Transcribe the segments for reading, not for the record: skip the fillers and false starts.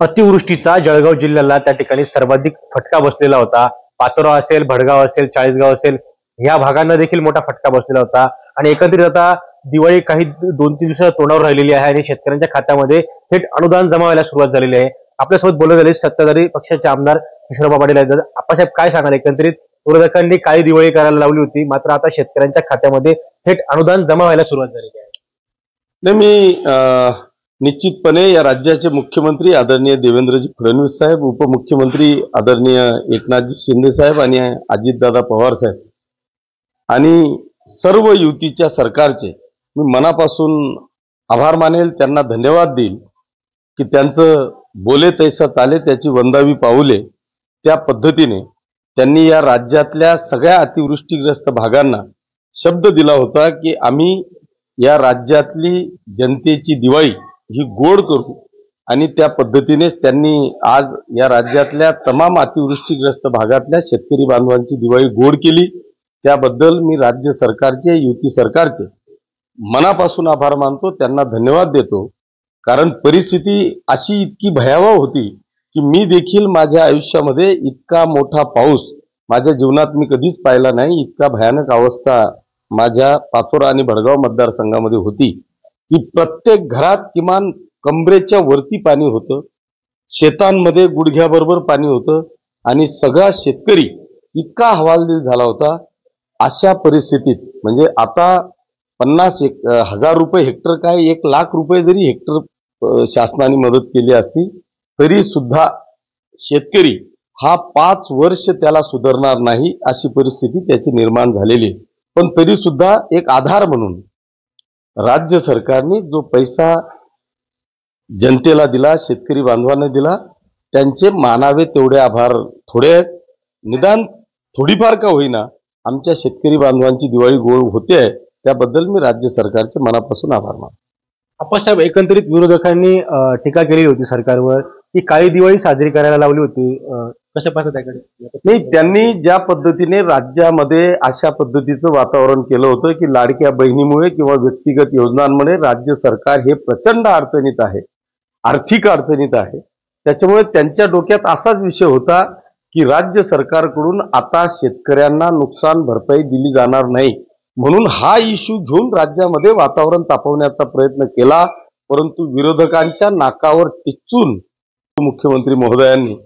अतिवृष्टीचा जळगाव जिल्ह्याला त्या ठिकाणी सर्वाधिक फटका बसलेला होता। पाचोरा असेल, भडगाव असेल, चाळीसगाव असेल, या भागांना देखील मोठा फटका बसलेला होता। आणि एकंदरीत आता दिवाळी काही 2-3 दिवसात तोंडावर राहिलेली आहे आणि शेतकऱ्यांच्या खात्यामध्ये थेट अनुदान जमा व्हायला सुरुवात झालेली आहे। आपल्यासोबत बोलत झाले सत्ताधारी पक्षाचे आमदार किशोरबा पाटील आहेत। आप्पासाहेब, काय सांगाल? एकंदरीत विरोधकांनी काळी दिवाळी करायला लावली होती, मात्र आता शेतकऱ्यांच्या खात्यामध्ये थेट अनुदान जमा व्हायला सुरुवात झालेली आहे। नाही, मी निश्चितपणे या राज्याचे मुख्यमंत्री आदरणीय देवेंद्रजी फडणवीस साहेब, उपमुख्यमंत्री आदरणीय एकनाथजी शिंदे साहेब आणि अजितदादा पवार साहेब आणि सर्व युतीच्या सरकारचे मी मनापासून आभार मानेल, त्यांना धन्यवाद देईल की त्यांचं बोले तैसा चाले त्याची वंदावी पाऊले, त्या पद्धतीने त्यांनी या राज्यातल्या सगळ्या अतिवृष्टीग्रस्त भागांना शब्द दिला होता की आम्ही या राज्यातली जनतेची दिवाळी ही गोड करू, आणि त्या पद्धतीनेच त्यांनी आज या राज्यातल्या तमाम अतिवृष्टीग्रस्त भागातल्या शेतकरी बांधवांची दिवाळी गोड केली। त्याबद्दल मी राज्य सरकारचे, युती सरकारचे मनापासून आभार मानतो, त्यांना धन्यवाद देतो। कारण परिस्थिती अशी इतकी भयावह होती की मी देखील माझ्या आयुष्यामध्ये इतका मोठा पाऊस माझ्या जीवनात मी कधीच पाहिला नाही। इतका भयानक अवस्था माझ्या पाचोरा आणि भडगाव मतदारसंघामध्ये होती की प्रत्येक घरात किमान कमरेच्या वरती पाणी होतं, शेतांमध्ये गुडघ्याबरोबर पाणी होतं आणि सगळा शेतकरी इतका हवालदिल झाला होता। अशा परिस्थितीत म्हणजे आता 50,000 रुपये हेक्टर काय 1,00,000 रुपये जरी हेक्टर शासनाने मदत केली असती तरी सुद्धा शेतकरी हा 5 वर्ष त्याला सुधारणार नाही अशी परिस्थिती त्याची निर्माण झालेली आहे। पण तरी सुद्धा एक आधार म्हणून राज्य सरकारने जो पैसा जनतेला दिला, शेतकरी बांधवांना दिला, त्यांचे मानावे तेवढे आभार थोडे आहेत। निदान थोडीफार का होईना आमच्या शेतकरी बांधवांची दिवाळी गोड होते आहे, त्याबद्दल मी राज्य सरकारचे मनापासून आभार मानतो। आप्पासाहेब, एकंदरीत विरोधकांनी टीका केली होती सरकारवर की काळी दिवाळी साजरी करायला लावली होती, कसं पाहता त्याकडे? नाही, त्यांनी ज्या पद्धतीने राज्यामध्ये अशा पद्धतीचं वातावरण केलं होतं की लाडक्या बहिणीमुळे किंवा व्यक्तिगत योजनांमुळे राज्य सरकार हे प्रचंड अडचणीत आहे, आर्थिक अडचणीत आहे। त्याच्यामुळे त्यांच्या डोक्यात असाच विषय होता की राज्य सरकारकडून आता शेतकऱ्यांना नुकसान भरपाई दिली जाणार नाही, म्हणून हा इश्यू घेऊन राज्यामध्ये वातावरण तापवण्याचा प्रयत्न केला। परंतु विरोधकांच्या नाकावर टिचून मुख्यमंत्री महोदयांनी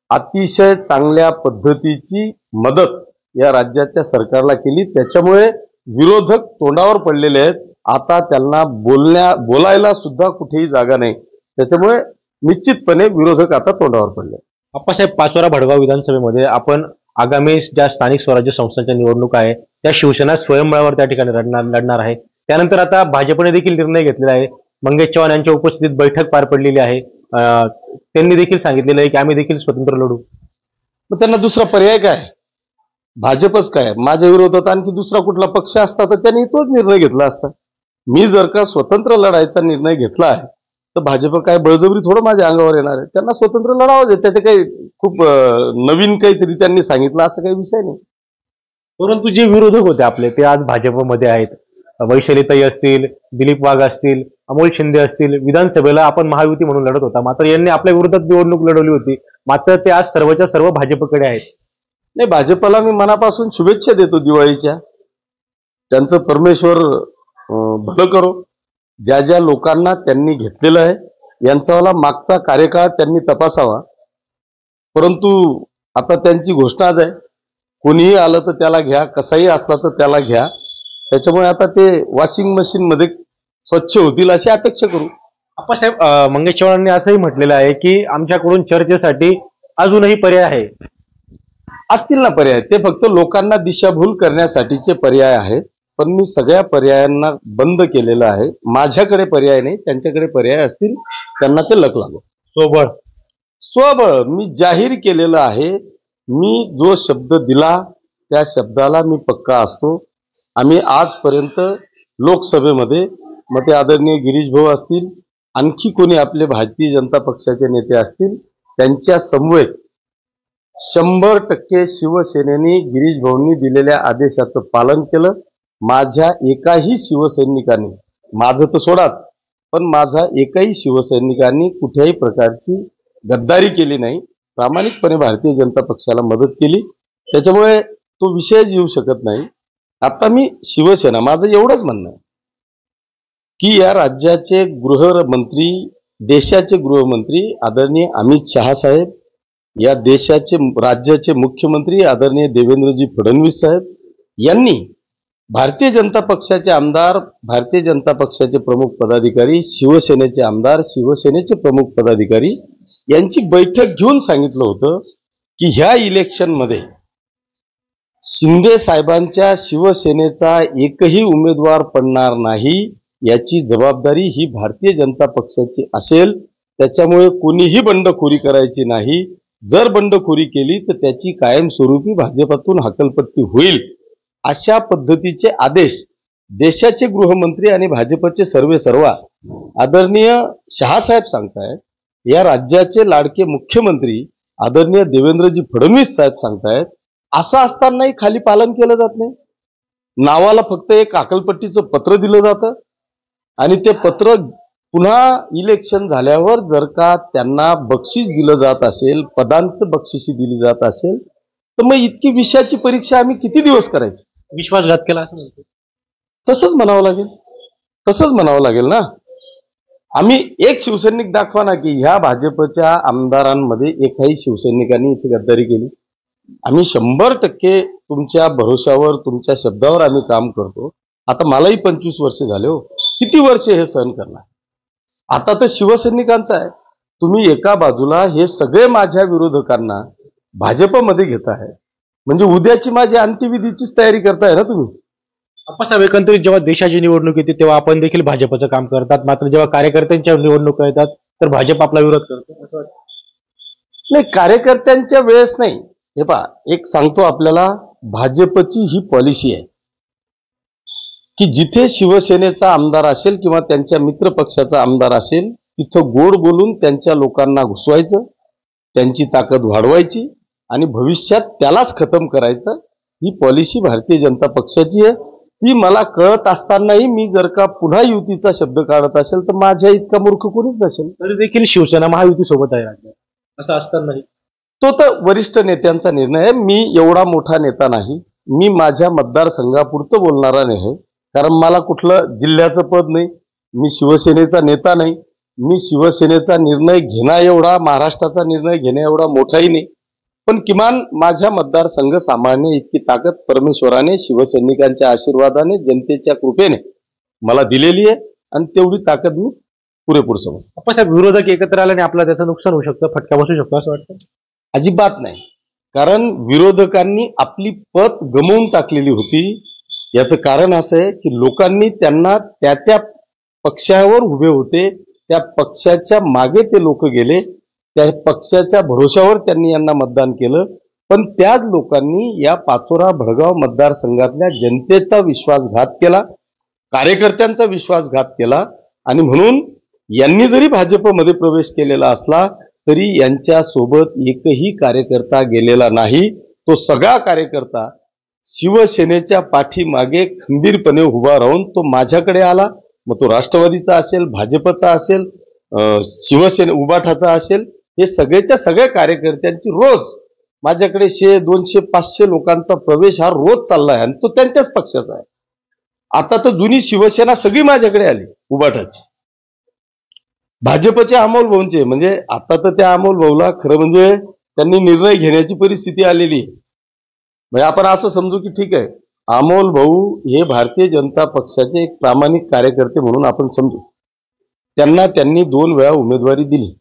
अतिशय चांगल्या पद्धतीची मदत या राज्याच्या सरकारला केली। त्याच्यामुळे विरोधक तोंडावर पडलेले आहेत, आता त्यांना बोलायला सुद्धा कुठेही जागा नाही। त्याच्यामुळे निश्चितपणे विरोधक आता तोंडावर पडले। आप्पासाहेब, पाचोरा भडगाव विधानसभेमध्ये आपण आगामी ज्या स्थानिक स्वराज्य संस्थांच्या निवडणुका आहे त्या शिवसेना स्वयंबळावर त्या ठिकाणी लढणार आहे। त्यानंतर आता भाजपने देखील निर्णय घेतलेला आहे, मंगेश चव्हाण यांच्या उपस्थितीत बैठक पार पडलेली आहे। त्यांनी देखील सांगितलेलं आहे की आम्ही देखील स्वतंत्र लढू। मग त्यांना दुसरा पर्याय काय? भाजपच काय? माझ्या विरोधात आणखी दुसरा कुठला पक्ष असता तर त्यांनी तोच निर्णय घेतला असता। मी जर का स्वतंत्र लढायचा निर्णय घेतला आहे तर भाजप काय बळजबरी थोडं माझ्या अंगावर येणार आहे? त्यांना स्वतंत्र लढावं, त्याचे काही खूप नवीन काहीतरी त्यांनी सांगितलं असं काही विषय नाही। परंतु जे विरोधक होते आपले ते आज भाजपमध्ये आहेत, वैशालीताई असतील, दिलीप वाघ असतील, अमोल शिंदे असतील। विधानसभेला आपण महायुती म्हणून लढत होता, मात्र यांनी आपल्या विरोधात निवडणूक लढवली होती, मात्र ते आज सर्वच्या सर्व भाजपकडे आहेत। नाही, भाजपला मी मनापासून शुभेच्छा देतो दिवाळीच्या। त्यांचं परमेश्वर भलं करो। ज्या ज्या लोकांना त्यांनी घेतलेलं आहे यांचावाला मागचा कार्यकाळ त्यांनी तपासावा। परंतु आता त्यांची घोषणाच आहे, कोणीही आलं तर त्याला घ्या, कसाही असला तर त्याला घ्या। त्याच्यामुळे आता ते वॉशिंग मशीन मध्ये स्वच्छ होतील अशी अपेक्षा करू। आप्पासाहेब, मंगेश चव्हाणांनी असंही म्हटलेलं आहे की आमच्याकडून चर्चेसाठी अजूनही पर्याय आहे। असतील ना पर्याय, ते फक्त लोकांना दिशाभूल करण्यासाठीचे पर्याय आहेत। पण मी सगळ्या पर्यायांना बंद केलेलं आहे। माझ्याकडे पर्याय नाही, त्यांच्याकडे पर्याय असतील, त्यांना ते लक लागो। स्वबळ मी जाहीर केलेलं आहे। मी जो शब्द दिला त्या शब्दाला मी पक्का असतो। आम्ही आजपर्यंत लोकसभेमध्ये मग ते आदरणीय गिरीश भाऊ असतील, आणखी कोणी आपले भारतीय जनता पक्षाचे नेते असतील, त्यांच्या समवेत 100% शिवसेनेने गिरीश भाऊंनी दिलेल्या आदेशाचं पालन केलं। माझ्या एकाही शिवसैनिकांनी, माझं तर सोडाच, पण माझा एकाही शिवसैनिकांनी कुठल्याही प्रकारची गद्दारी केली नाही, प्रामाणिकपणे भारतीय जनता पक्षाला मदत केली. त्याच्यामुळे तो विषयच येऊ शकत नाही. आता मी शिवसेना, माझं एवढंच म्हणणं आहे की या राज्याचे गृहमंत्री, देशाचे गृहमंत्री आदरणीय अमित शहा साहेब, या देशाचे राज्याचे मुख्यमंत्री आदरणीय देवेंद्रजी फडणवीस साहेब यांनी भारतीय जनता पक्षाचे आमदार, भारतीय जनता पक्षाचे प्रमुख पदाधिकारी, शिवसेनेचे आमदार, शिवसेनेचे प्रमुख पदाधिकारी यांची बैठक घेऊन सांगितलं होतं की ह्या इलेक्शनमध्ये शिंदे साहेबांच्या शिवसेनेचा एकही उमेदवार पडणार नाही, याची जबाबदारी ही भारतीय जनता पक्षाची असेल. त्याच्यामुळे कोणीही बंडखोरी करायची नाही. जर बंडखोरी केली तर त्याची कायमस्वरूपी भाजपातून हकलपट्टी होईल, अशा पद्धतीचे आदेश देशाचे गृहमंत्री आणि भाजपचे सर्वेसर्वा आदरणीय शहासाहेब सांगतायत. या राज्याचे लाडके मुख्यमंत्री आदरणीय देवेंद्रजी फडणवीस साहेब सांगतायत. असं असतानाही खाली पालन केलं जात नाही. नावाला फक्त एक हकलपट्टीचं पत्र दिलं जातं आणि ते पत्र पुन्हा इलेक्शन झाल्यावर जर का त्यांना बक्षीस दिलं जात असेल, पदांचं बक्षिसी दिली जात असेल, तर मग इतकी विषयाची परीक्षा आम्ही किती दिवस करायची? विश्वासघात केला असं म्हणतो. तसंच म्हणावं लागेल, तसंच म्हणावं लागेल ना. आम्ही एक शिवसैनिक दाखवा ना की ह्या भाजपच्या आमदारांमध्ये एकाही शिवसैनिकांनी इथे गद्दारी केली. आम्ही 100% तुमच्या भरोशावर, तुमच्या शब्दावर आम्ही काम करतो. आता मलाही 25 वर्ष झाले हो, किती वर्ष हे सहन करणार? आता तर शिवसैनिकांचं आहे. तुम्ही एका बाजूला हे सगळे माझ्या विरोधकांना भाजपमध्ये घेताय, म्हणजे उद्याची माझी अंत्यविधीचीच तयारी करताय ना तुम्ही. आप्पासाहेब, एकंदरीत जेव्हा देशाची निवडणूक येते तेव्हा आपण देखील भाजपचं काम करतात, मात्र जेव्हा कार्यकर्त्यांच्या निवडणुका येतात तर भाजप आपला विरोध करतो असं वाटतं? नाही, कार्यकर्त्यांच्या वेळेस नाही. हे पहा, एक सांगतो आपल्याला, भाजपची ही पॉलिसी आहे की जिथे शिवसेनेचा आमदार असेल किंवा त्यांच्या मित्र पक्षाचा आमदार असेल, तिथं गोड बोलून त्यांच्या लोकांना घुसवायचं, त्यांची ताकद वाढवायची आणि भविष्यात त्यालाच खतम करायचं. ही पॉलिसी भारतीय जनता पक्षाची आहे. ती मला कळत असतानाही मी जर का पुन्हा युतीचा शब्द काढत असेल तर माझ्या इतका मूर्ख कोणीच नसेल. तरी देखील शिवसेना महायुती सोबत आहे राज्यात, असं असतानाही तो तर वरिष्ठ नेत्यांचा निर्णय आहे. मी एवढा मोठा नेता नाही, मी माझ्या मतदारसंघापुरतं बोलणारा नाही, कारण मला कुठलं जिल्ह्याचं पद नाही, मी शिवसेनेचा नेता नाही. मी शिवसेनेचा निर्णय घेणा एवढा, महाराष्ट्राचा निर्णय घेण्या एवढा मोठाही नाही, पण किमान माझ्या मतदारसंघ सांभाळणे इतकी ताकद परमेश्वराने, शिवसैनिकांच्या आशीर्वादाने, जनतेच्या कृपेने मला दिलेली आहे आणि तेवढी ताकद मी पुरेपूर समजतो. आप्पासाहेब, विरोधक एकत्र आल्याने आपला त्याचं नुकसान होऊ शकतं, फटका बसू शकतो असं वाटतं? अजिबात नाही, कारण विरोधकांनी आपली पत गमावून टाकलेली होती. याचं कारण असं आहे की लोकांनी त्यांना त्या त्या पक्षावर उभे होते, त्या पक्षाच्या मागे ते लोक गेले, त्या पक्षाच्या भरोशावर त्यांनी यांना मतदान केलं. पण त्याच लोकांनी या पाचोरा भडगाव मतदारसंघातल्या जनतेचा विश्वासघात केला, कार्यकर्त्यांचा विश्वासघात केला आणि म्हणून यांनी जरी भाजपमध्ये प्रवेश केलेला असला तरी यांच्या सोबत एकही कार्यकर्ता गेलेला नाही. तो सगळा कार्यकर्ता शिवसेनेच्या पाठीमागे खंबीरपणे उभा राहून तो माझ्याकडे आला. मग तो राष्ट्रवादीचा असेल, भाजपचा असेल, शिवसेना उबाठाचा असेल, हे सगळ्याच्या सगळ्या कार्यकर्त्यांची रोज माझ्याकडे 100, 200, 500 लोकांचा प्रवेश हा रोज चाललाय आणि तो त्यांच्याच पक्षाचा आहे. आता तर जुनी शिवसेना सगळी माझ्याकडे आली उबाठाची, भाजपचे अमोल भाऊंचे. म्हणजे आता तर त्या अमोल भाऊला खरं म्हणजे त्यांनी निर्णय घेण्याची परिस्थिती आलेली आहे. म्हणजे आपण असं समजू की ठीक आहे, अमोल भाऊ हे भारतीय जनता पक्षाचे एक प्रामाणिक कार्यकर्ते म्हणून आपण समजू. त्यांनी 2 वेळा उमेदवारी दिली.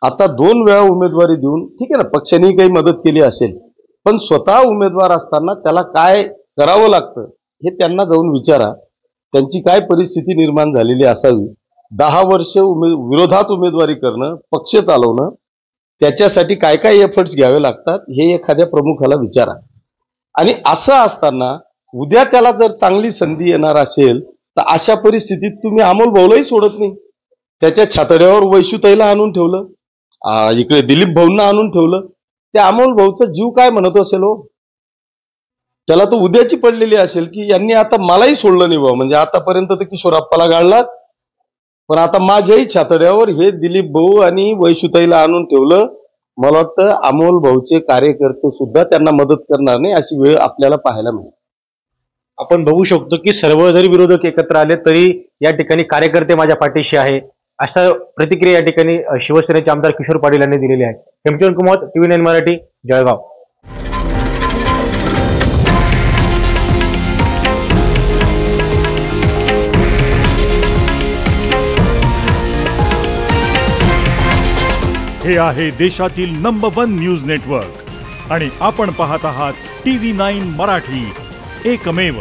आता 2 वेळा उमेदवारी देऊन ठीक आहे ना, पक्षाने काही मदत केली असेल, पण स्वतः उमेदवार असताना त्याला काय करावं लागतं हे त्यांना जाऊन विचारा. त्यांची काय परिस्थिती निर्माण झालेली असावी. 10 वर्ष विरोधात उमेदवारी करणं, पक्ष चालवणं, त्याच्यासाठी काय काय एफर्ट्स घ्यावे लागतात हे एखाद्या प्रमुखाला विचारा. आणि असं असताना उद्या त्याला जर चांगली संधी येणार असेल तर अशा परिस्थितीत तुम्ही अमोल भाऊलाही सोडत नाही. त्याच्या छातड्यावर वैशुताईला आणून ठेवलं, इकडे दिलीप भाऊंना आणून ठेवलं. त्या अमोल भाऊचा जीव काय म्हणत असेल हो? त्याला तर उद्याची पडलेली असेल की यांनी आता मलाही सोडलं नाही भाऊ. म्हणजे आतापर्यंत तर किशोरप्पाला गाळलात, पण आता माझ्याही छातड्यावर हे दिलीप भाऊ आणि वैशुताईला आणून ठेवलं. मला वाटतं अमोल भाऊचे कार्यकर्ते सुद्धा त्यांना मदत करणार नाही अशी वेळ आपल्याला पाहायला मिळेल. आपण बघू शकतो की सर्व जरी विरोधक एकत्र आले तरी या ठिकाणी कार्यकर्ते माझ्या पाठीशी आहे, अशा प्रतिक्रिया या ठिकाणी शिवसेनेचे आमदार किशोर पाटील यांनी दिलेली आहे. हेमचंद कुमार, TV9 मराठी, जळगाव. हे आहे देशातील नंबर 1 न्यूज नेटवर्क आणि आपण पाहत आहात TV9 मराठी, एकमेव.